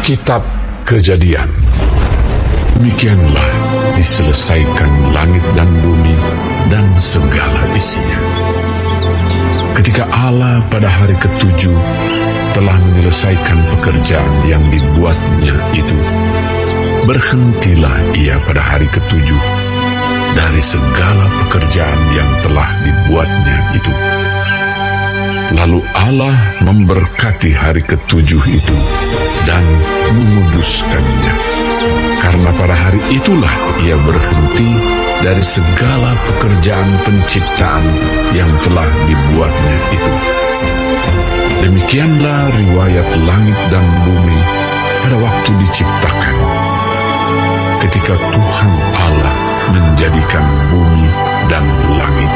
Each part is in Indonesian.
Kitab Kejadian. Demikianlah diselesaikan langit dan bumi dan segala isinya. Ketika Allah pada hari ketujuh telah menyelesaikan pekerjaan yang dibuatnya itu, berhentilah ia pada hari ketujuh dari segala pekerjaan yang telah dibuatnya itu. Lalu Allah memberkati hari ketujuh itu dan menguduskannya, karena pada hari itulah ia berhenti dari segala pekerjaan penciptaan yang telah dibuatnya itu. Demikianlah riwayat langit dan bumi pada waktu diciptakan, ketika Tuhan Allah menjadikan bumi dan langit.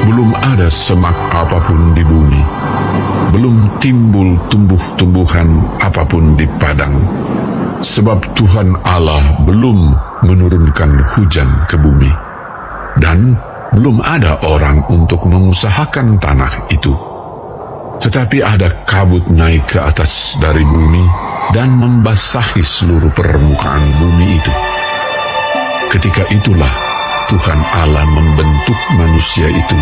Belum ada semak apapun di bumi, belum timbul tumbuh-tumbuhan apapun di padang, sebab Tuhan Allah belum menurunkan hujan ke bumi, dan belum ada orang untuk mengusahakan tanah itu. Tetapi ada kabut naik ke atas dari bumi dan membasahi seluruh permukaan bumi itu. Ketika itulah Tuhan Allah membentuk manusia itu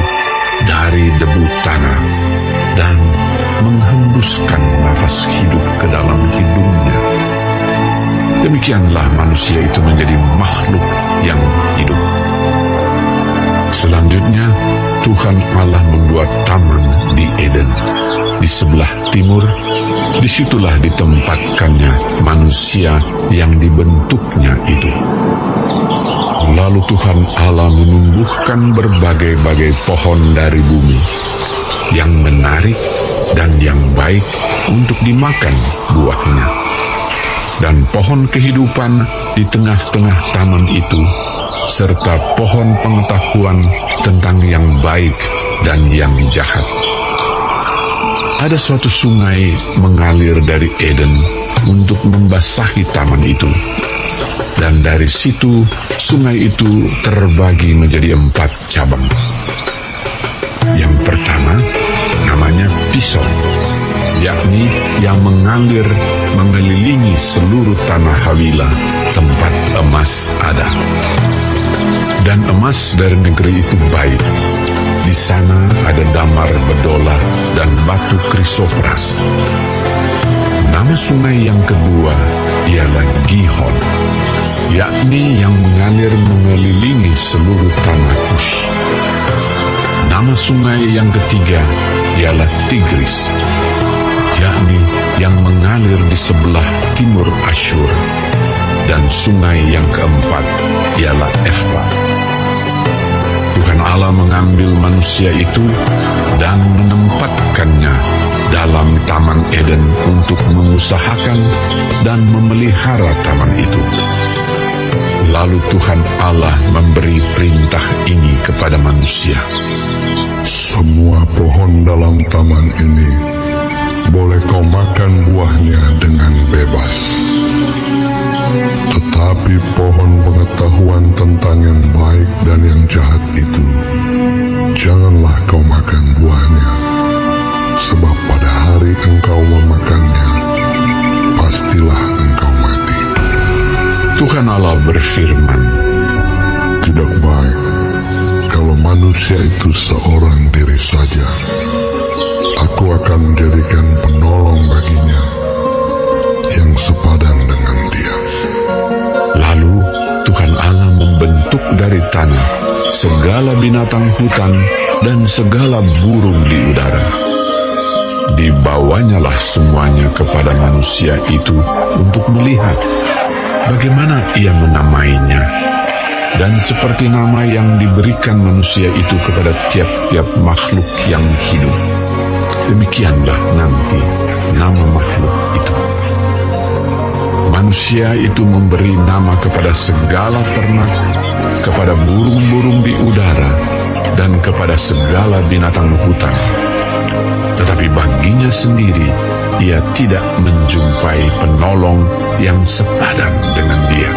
dari debu tanah dan menghembuskan nafas hidup ke dalam hidungnya. Demikianlah manusia itu menjadi makhluk yang hidup. Selanjutnya, Tuhan Allah membuat taman di Eden, di sebelah timur. Disitulah ditempatkannya manusia yang dibentuknya itu. Lalu Tuhan Allah menumbuhkan berbagai-bagai pohon dari bumi, yang menarik dan yang baik untuk dimakan buahnya, dan pohon kehidupan di tengah-tengah taman itu, serta pohon pengetahuan tentang yang baik dan yang jahat. Ada suatu sungai mengalir dari Eden untuk membasahi taman itu, dan dari situ sungai itu terbagi menjadi 4 cabang. Yang pertama namanya Pison, yakni yang mengalir mengelilingi seluruh tanah Hawila, tempat emas ada. Dan emas dari negeri itu baik. Di sana ada damar bedola dan batu krisopras. Nama sungai yang kedua ialah Gihon, yakni yang mengalir mengelilingi seluruh tanah Kush. Nama sungai yang ketiga ialah Tigris, yakni yang mengalir di sebelah timur Asyur. Dan sungai yang keempat ialah Efrat. Tuhan Allah mengambil manusia itu dan menempatkannya dalam Taman Eden untuk mengusahakan dan memelihara taman itu. Lalu Tuhan Allah memberi perintah ini kepada manusia. Semua pohon dalam taman ini boleh kau makan buahnya dengan bebas. Tetapi pohon pengetahuan tentang yang baik dan yang jahat itu, janganlah kau makan buahnya, sebab pada hari engkau memakannya, pastilah engkau mati. Tuhan Allah berfirman, tidak baik kalau manusia itu seorang diri saja. Aku akan menjadikan penolong baginya yang sepadan dengan dia. Lalu Tuhan Allah membentuk dari tanah segala binatang hutan dan segala burung di udara. Dibawanyalah semuanya kepada manusia itu untuk melihat bagaimana ia menamainya. Dan seperti nama yang diberikan manusia itu kepada tiap-tiap makhluk yang hidup, demikianlah nanti nama makhluk itu. Manusia itu memberi nama kepada segala ternak, kepada burung-burung di udara, dan kepada segala binatang hutan. Tetapi baginya sendiri, ia tidak menjumpai penolong yang sepadan dengan dia.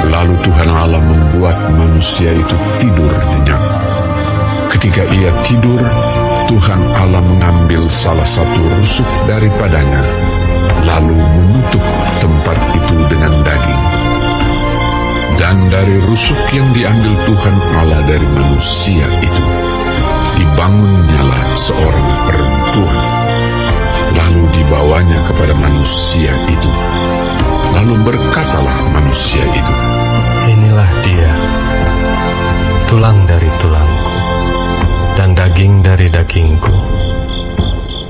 Lalu Tuhan Allah membuat manusia itu tidur nyenyak. Ketika ia tidur, Tuhan Allah mengambil salah satu rusuk daripadanya lalu menutup tempat itu dengan daging. Dan dari rusuk yang diambil Tuhan Allah dari manusia itu, dibangunnyalah seorang perempuan, lalu dibawanya kepada manusia itu. Lalu berkatalah manusia itu, "Inilah dia, tulang dari tulangku, dan daging dari dagingku.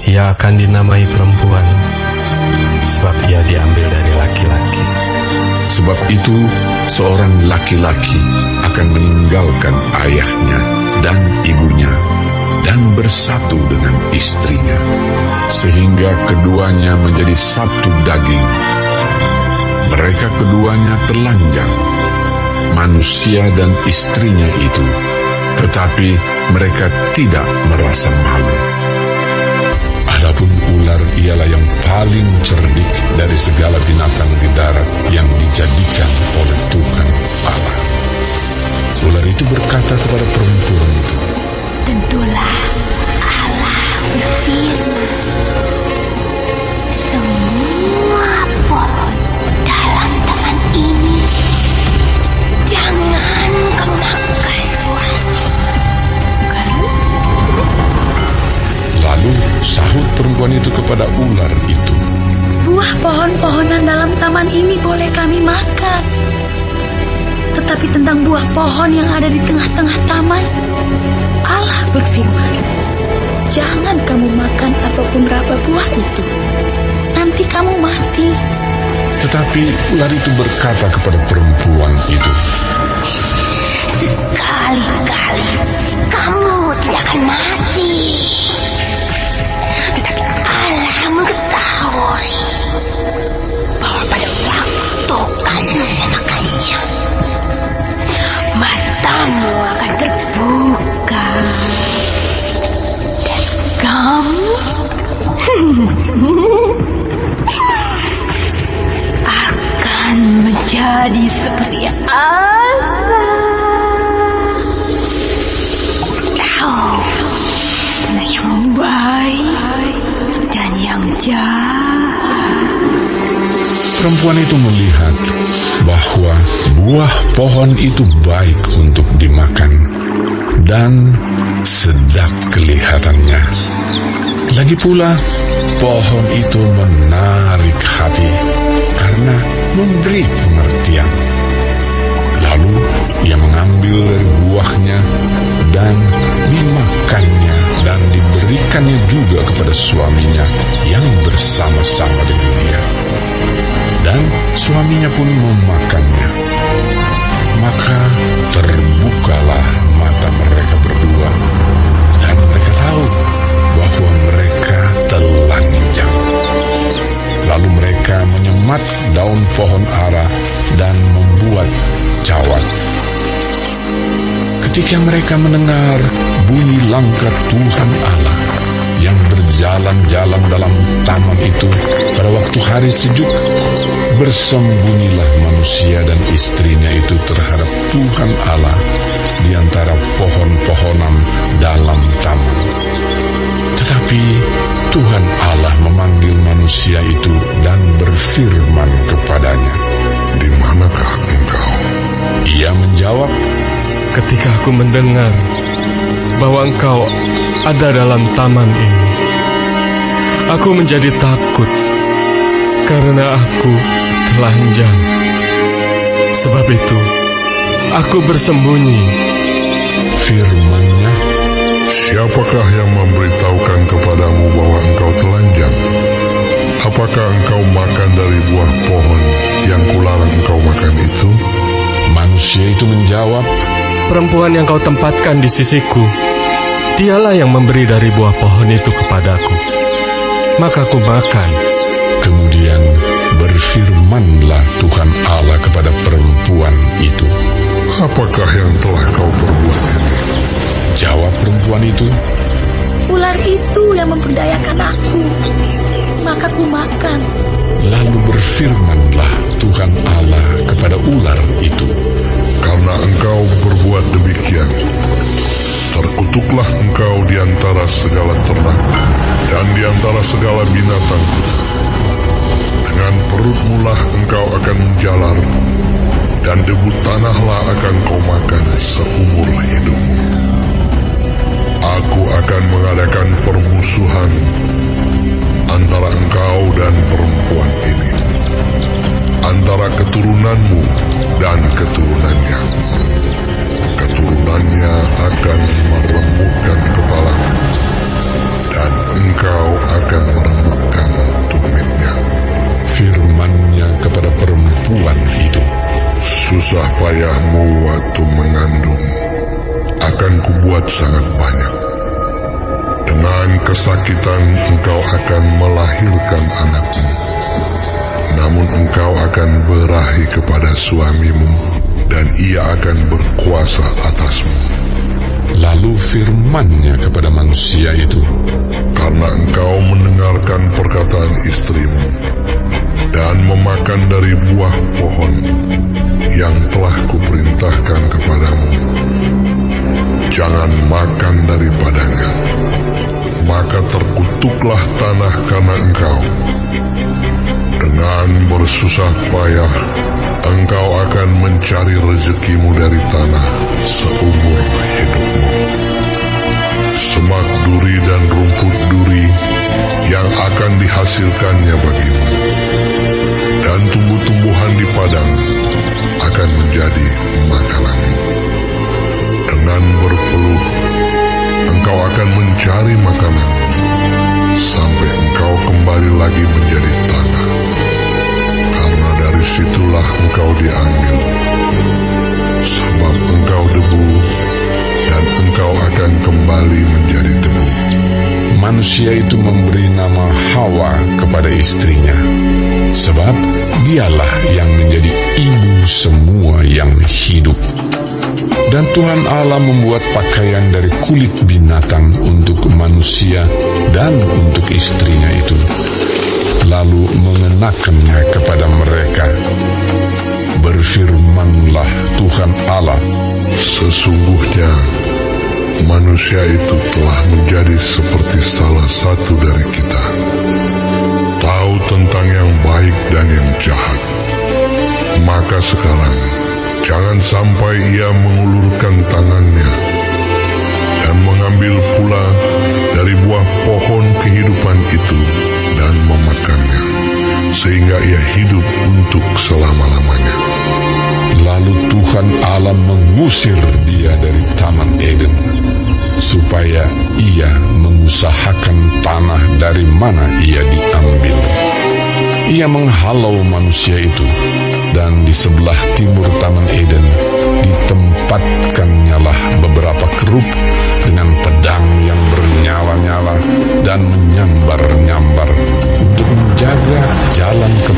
Ia akan dinamai perempuan, sebab ia diambil dari laki-laki." sebab itu seorang laki-laki akan meninggalkan ayahnya dan ibunya dan bersatu dengan istrinya, sehingga keduanya menjadi satu daging. Mereka keduanya telanjang, manusia dan istrinya itu, tetapi mereka tidak merasa malu. Adapun ular ialah yang paling cerdik dari segala binatang di darat yang dijadikan oleh Tuhan Allah. Ular itu berkata kepada perempuan itu, "Tentulah Allah berfirman, semua pohon dalam taman ini jangan kau makan buahnya." Lalu sahut perempuan itu kepada ular itu, "Buah pohon-pohonan dalam taman ini boleh kami makan. Tetapi tentang buah pohon yang ada di tengah-tengah taman, Allah berfirman, jangan kamu makan ataupun raba buah itu. Nanti kamu mati." Tetapi ular itu berkata kepada perempuan itu, Sekali-kali kamu tidak akan mati. Tetapi Allah mengetahui bahwa pada waktu kamu memakannya, matamu akan terbuka dan kamu akan menjadi seperti Allah. Tahu mana yang baik dan yang jahat. perempuan itu melihat bahwa buah pohon itu baik untuk dimakan dan sedap kelihatannya. Lagi pula, pohon itu menarik hati karena memberi pengertian. Lalu ia mengambil dari buahnya dan dimakannya dan diberikannya juga kepada suaminya yang bersama-sama dengan dia. Dan suaminya pun memakannya. Maka terbukalah mata mereka berdua, dan mereka tahu bahwa mereka telanjang. Lalu mereka menyemat daun pohon ara dan membuat cawat. Ketika mereka mendengar bunyi langkah Tuhan Allah yang berjalan-jalan dalam taman itu pada waktu hari sejuk, bersembunyilah manusia dan istrinya itu terhadap Tuhan Allah di antara pohon-pohonan dalam taman. Tetapi Tuhan Allah memanggil manusia itu dan berfirman kepadanya, "Di manakah engkau?" Ia menjawab, Ketika aku mendengar bahwa engkau ada dalam taman ini, aku menjadi takut karena aku telanjang. Sebab itu, aku bersembunyi." firman-Nya, Siapakah yang memberitahukan kepadamu bahwa engkau telanjang? Apakah engkau makan dari buah pohon yang kularang engkau makan itu? Manusia itu menjawab, Perempuan yang kau tempatkan di sisiku, dialah yang memberi dari buah pohon itu kepadaku. Maka aku makan. Kemudian berfirmanlah Tuhan Allah kepada perempuan itu. Apakah yang telah kau perbuat ini? Jawab perempuan itu, "Ular itu yang memperdayakan aku, maka ku makan." lalu berfirmanlah Tuhan Allah kepada ular itu, Karena engkau berbuat demikian, terkutuklah engkau di antara segala ternak dan di antara segala binatang hutan. Dengan perutmu lah engkau akan menjalar, dan debu tanahlah akan kau makan seumur hidupmu. Aku akan mengadakan permusuhan antara engkau dan perempuan ini, antara keturunanmu dan keturunannya. Keturunannya akan meremukkan kepalamu, dan engkau akan meremukkan tumitnya. Firman-Nya kepada perempuan itu, Susah payahmu waktu mengandung akan kubuat sangat banyak. Dengan kesakitan engkau akan melahirkan anakmu, namun engkau akan berahi kepada suamimu, dan ia akan berkuasa atasmu. lalu firman-Nya kepada manusia itu, Karena engkau mendengarkan perkataan istrimu, dan memakan dari buah pohon yang telah kuperintahkan kepadamu, jangan makan daripadanya, maka terkutuklah tanah karena engkau. Dengan bersusah payah engkau akan mencari rezekimu dari tanah seumur hidupmu. Semak duri dan rumput duri yang akan dihasilkannya bagimu, dan tumbuh-tumbuhan di padang akan menjadi makananmu. Dengan berpeluh engkau akan mencari makananmu, sampai engkau kembali lagi menjadi tanah, karena dari situlah engkau diambil. Sebab engkau debu, dan engkau akan kembali menjadi debu. manusia itu memberi nama Hawa kepada istrinya, sebab dialah yang menjadi ibu semua yang hidup. Dan Tuhan Allah membuat pakaian dari kulit binatang untuk manusia dan untuk istrinya itu, lalu mengenakannya kepada mereka. Berfirmanlah Tuhan Allah, Sesungguhnya manusia itu telah menjadi seperti salah satu dari kita, tahu tentang yang baik dan yang jahat. Maka sekarang jangan sampai ia mengulurkan tangannya dan mengambil pula dari buah pohon kehidupan itu dan memakannya, sehingga ia hidup untuk selama-lamanya. lalu Tuhan Allah mengusir dia dari Taman Eden, supaya ia mengusahakan tanah dari mana ia diambil. Ia menghalau manusia itu, dan di sebelah timur Taman Eden ditempatkannya lah beberapa kerub dengan pedang yang bernyala-nyala dan menyambar-nyambar untuk menjaga jalan ke